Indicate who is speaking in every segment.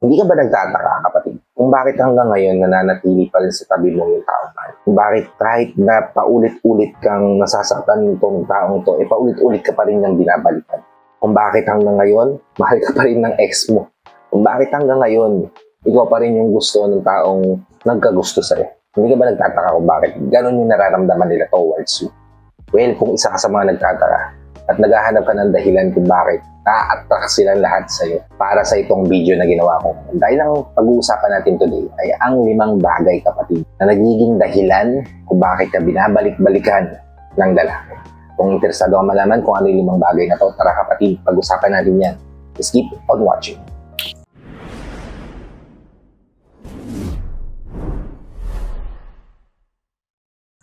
Speaker 1: Hindi ka ba nagtataka, kapatid, kung bakit hanggang ngayon nananatili pa rin sa tabi mo yung taong mahal? Kung bakit kahit na paulit-ulit kang nasasaktan nitong taong to, paulit-ulit ka pa rin niyang binabalikan? Kung bakit hanggang ngayon, mahal ka pa rin ng ex mo? Kung bakit hanggang ngayon, ikaw pa rin yung gusto ng taong nagkagusto sa'yo? Hindi ka ba nagtataka kung bakit ganon yung nararamdaman nila towards you? Well, kung isa ka sa mga nagtataka at naghahanap ka ng dahilan kung bakit na-attract silang lahat sa'yo para sa itong video na ginawa ko. Dahil ang pag-uusapan natin today ay ang 5 bagay, kapatid, na nagiging dahilan kung bakit ka binabalik-balikan ng lalaki. Kung interesado ka malaman kung ano yung 5 bagay na to, tara kapatid, pag-usapan natin yan. Just keep on watching.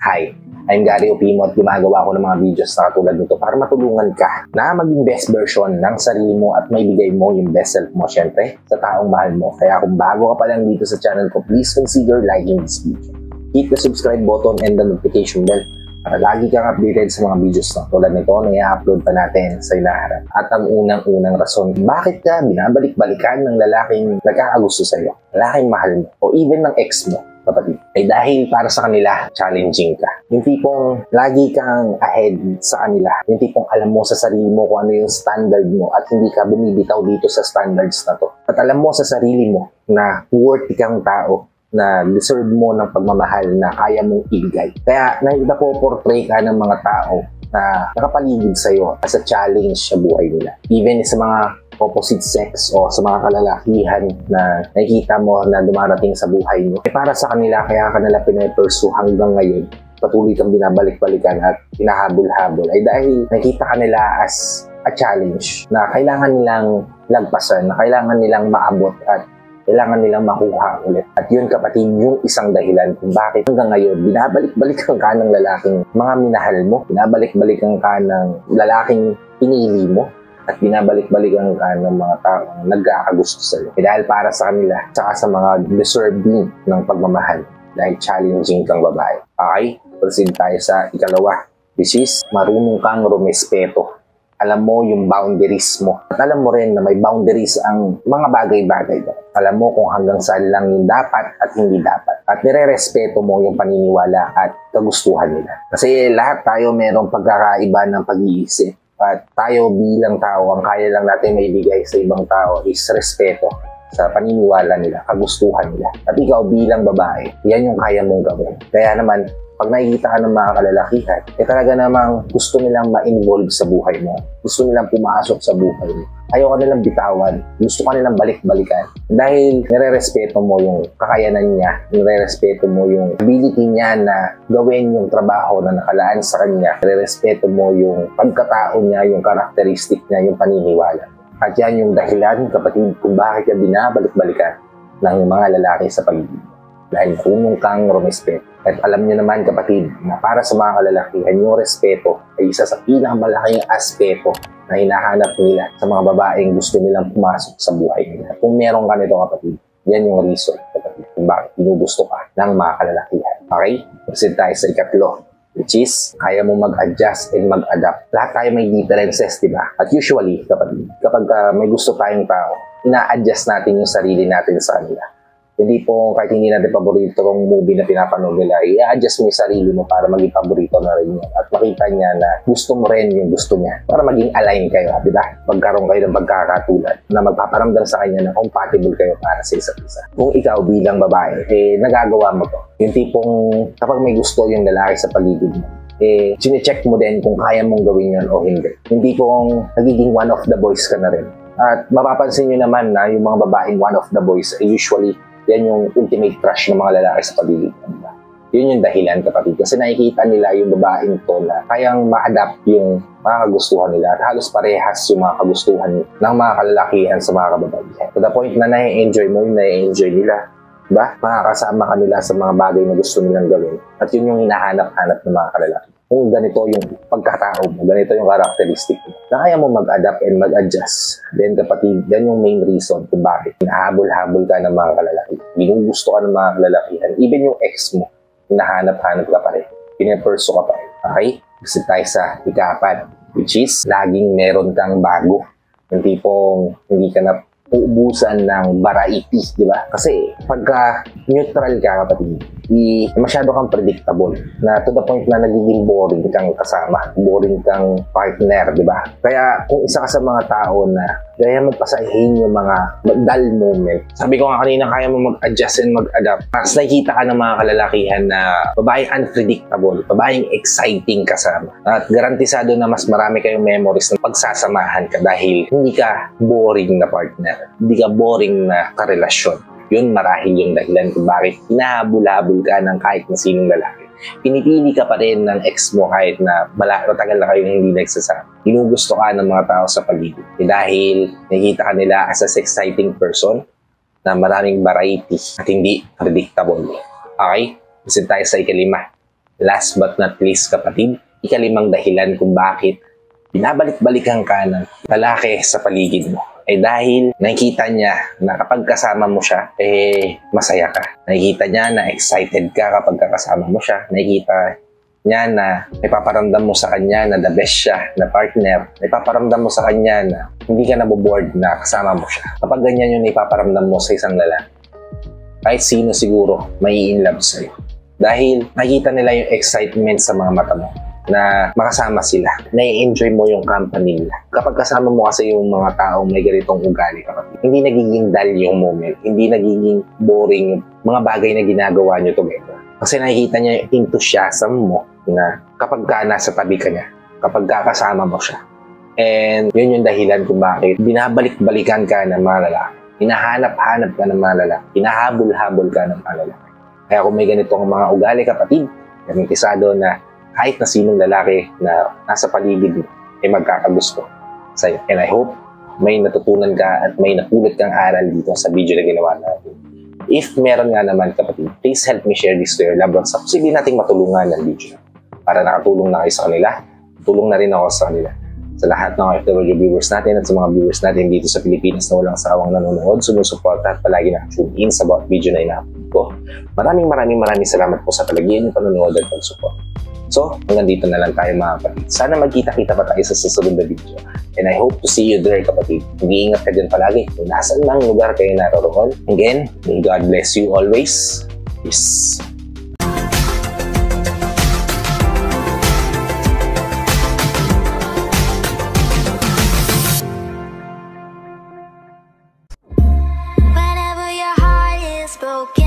Speaker 1: Hi, I'm Gary Opimo at gumagawa ako ng mga videos na katulad nito para matulungan ka na maging best version ng sarili mo at maibigay mo yung best self mo, syempre, sa taong mahal mo. Kaya kung bago ka pa lang dito sa channel ko, please consider liking this video. Hit the subscribe button and the notification bell para lagi kang updated sa mga videos na tulad nito na i-upload pa natin sa inaharap. At ang unang-unang rason, bakit ka binabalik-balikan ng lalaking nagkakagusto sa'yo, lalaking mahal mo, o even ng ex mo, kapatid, ay dahil para sa kanila, challenging ka. Yung tipong lagi kang ahead sa kanila. Yung tipong alam mo sa sarili mo kung ano yung standard mo at hindi ka bumibitaw dito sa standards na to. At alam mo sa sarili mo na worthy kang tao, na deserve mo ng pagmamahal na kaya mong ibigay. Kaya nakikita ko, portray ka ng mga tao na nakapaligid sa'yo as a challenge sa buhay nila. Even sa mga opposite sex o sa mga kalalakihan na nakikita mo na dumarating sa buhay mo, para sa kanila, kaya ka nila pinapursue hanggang ngayon, patuloy kang binabalik-balikan at pinahabol-habol, ay dahil nakita ka nila as a challenge na kailangan nilang lagpasan, na kailangan nilang maabot at kailangan nilang makuha ulit. At yun, kapatid, yung isang dahilan kung bakit hanggang ngayon binabalik-balikan ka ng lalaking mga minahal mo, binabalik-balikan ka ng lalaking pinili mo, at binabalik-balikan ka ng mga taong nagkakagusto sa'yo. Dahil para sa kanila, saka sa mga deserving ng pagmamahal, dahil challenging kang babae. Okay? Proceed tayo sa ikalawa, which is marunong kang rumespeto. Alam mo yung boundaries mo. At alam mo rin na may boundaries ang mga bagay-bagay. Alam mo kung hanggang saan lang yung dapat at hindi dapat. At nire-respeto mo yung paniniwala at kagustuhan nila. Kasi lahat tayo mayroong pagkakaiba ng pag-iisip. At tayo bilang tao, ang kaya lang natin maibigay sa ibang tao is respeto sa paniniwala nila, kagustuhan nila. At ikaw bilang babae, yan yung kaya mong gawin. Kaya naman, pag nakikita ka ng mga kalalakihan, talaga namang gusto nilang ma-involve sa buhay mo. Gusto nilang pumasok sa buhay mo. Ayaw ka nilang bitawan. Gusto ka nilang balik-balikan. Dahil nire-respeto mo yung kakayanan niya. Nire-respeto mo yung ability niya na gawin yung trabaho na nakalaan sa kanya. Nire-respeto mo yung pagkatao niya, yung karakteristik niya, yung paniniwala. At yan yung dahilan, kapatid, kung bakit ka binabalik-balikan ng mga lalaki sa paligid. Dahil marunong kang rumespeto. At alam niyo naman, kapatid, na para sa mga kalalakihan, yung respeto ay isa sa pinakamalaking aspeto na hinahanap nila sa mga babaeng gusto nilang pumasok sa buhay nila. Kung meron ka nito, kapatid, yan yung reason, kapatid, kung bakit ginugusto ka ng mga kalalakihan. Okay? Proceed tayo sa ikatlo, which is, kaya mo mag-adjust and mag-adapt. Lahat tayo may differences, di ba? At usually, kapatid, kapag may gusto tayong tao, ina-adjust natin yung sarili natin sa kanila. Hindi po kahit hindi natin paborito yung movie na pinapanood nila, i-adjust mo yung sarili mo para maging paborito na rin niya. At makita niya na gusto mo rin yung gusto niya. Para maging align kayo, di ba? Magkaroon kayo ng pagkakatulad na magpaparamdam sa kanya na compatible kayo para sa isa't isa. Kung ikaw bilang babae, nagagawa mo to. Yung tipong kapag may gusto yung lalaki sa paligid mo, chine-check mo din kung kaya mong gawin yun o hindi. Hindi kung nagiging one of the boys ka na rin. At mapapansin nyo naman na yung mga babaeng one of the boys ay usually yan yung ultimate crush ng mga lalaki sa paligid. Yun yung dahilan, kapatid. Kasi nakikita nila yung babaeng to na kayang ma-adapt yung mga kagustuhan nila. At halos parehas yung mga kagustuhan ng mga kalalakihan sa mga kababaihan. To the point na nai-enjoy mo, yung nai-enjoy nila. Diba? Makakasama ka nila sa mga bagay na gusto nilang gawin. At yun yung hinahanap-hanap ng mga kalalaki. Kung ganito yung pagkatao mo, ganito yung karakteristik mo, na kaya mo mag-adapt and mag-adjust. Then kapatid, yan yung main reason kung bakit nahabol-habol ka ng mga kalalaki. Ginugusto ka ng mga kalalakihan. Even yung ex mo, hinahanap-hanap ka pa rin. Pinapurso ka pa rin. Okay? Kasi tayo sa ika-4, which is laging meron kang bago. Yung tipong hindi ka na uubusan ng variety, di ba? Kasi pagka neutral ka, kapatid, masyado kang predictable na to the point na nagiging boring kang kasama, boring kang partner, di ba? Kaya kung isa ka sa mga tao na kaya mo pasahin yung mga dull moment. Sabi ko nga kanina, kaya mo mag-adjust and mag-adapt. Mas nakikita ka ng mga kalalakihan na babaeng unpredictable, babaeng exciting kasama. At garantisado na mas marami kayong memories na pagsasamahan ka dahil hindi ka boring na partner, hindi ka boring na karelasyon. Yun marahil yung dahilan kung bakit hinahabol-habol ka ng kahit na sinong lalaki. Pinipili ka pa rin ng ex mo kahit na matagal na kayong hindi nagsasama. Ginugusto ka ng mga tao sa paligid. Dahil nakikita ka nila as a exciting person na maraming variety at hindi predictable. Okay? Kasi tayo sa ikalima. Last but not least, kapatid, ikalimang dahilan kung bakit binabalik-balikan ka ng lalaki sa paligid mo ay dahil nakikita niya na kapag kasama mo siya, masaya ka. Nakikita niya na excited ka kapag kasama mo siya. Nakikita niya na may paparamdam mo sa kanya na the best siya na partner. May paparamdam mo sa kanya na hindi ka naboboard na kasama mo siya. Kapag ganyan yung ipaparamdam mo sa isang lalaki, kahit sino siguro may in-love sa'yo. Dahil nakikita nila yung excitement sa mga mata mo na makasama sila, na-enjoy mo yung company nila. Kapag kasama mo kasi yung mga taong may ganitong ugali, kapatid, hindi nagiging dull yung moment, hindi nagiging boring yung mga bagay na ginagawa nyo together. Kasi nakikita niya yung enthusiasm mo na kapag ka nasa tabi ka niya, kapag kasama mo siya. And yun yung dahilan kung bakit binabalik-balikan ka ng mga lalaki. Hinahanap-hanap ka ng mga lalaki. Hinahabol-habol ka ng mga lalaki. Kaya kung may ganitong mga ugali, kapatid, garantisado na kahit na sinong lalaki na nasa paligid mo ay magkakagusto sa'yo. And I hope may natutunan ka at may napulot kang aral dito sa video na ginawa natin. If meron nga naman, kapatid, please help me share this to your loved ones. Posible nating matulungan ng video para nakatulong na kayo sa kanila. Tulong na rin ako sa kanila. Sa lahat ng FWD viewers natin at sa mga viewers natin dito sa Pilipinas na walang sawang nanonood, sumusuporta at palagi na-tune in sa bawat video na ina-upload ko. Maraming salamat po sa palagyan ng panonood at pag-support. So, hanggang dito na lang tayo mga kapatid. Sana magkita-kita pa tayo sa susunod na video. And I hope to see you there, kapatid. Mag-iingat ka dyan palagi kung nasan mang lugar kayo naroroon. Again, may God bless you always. Peace.
Speaker 2: Whenever your heart is broken.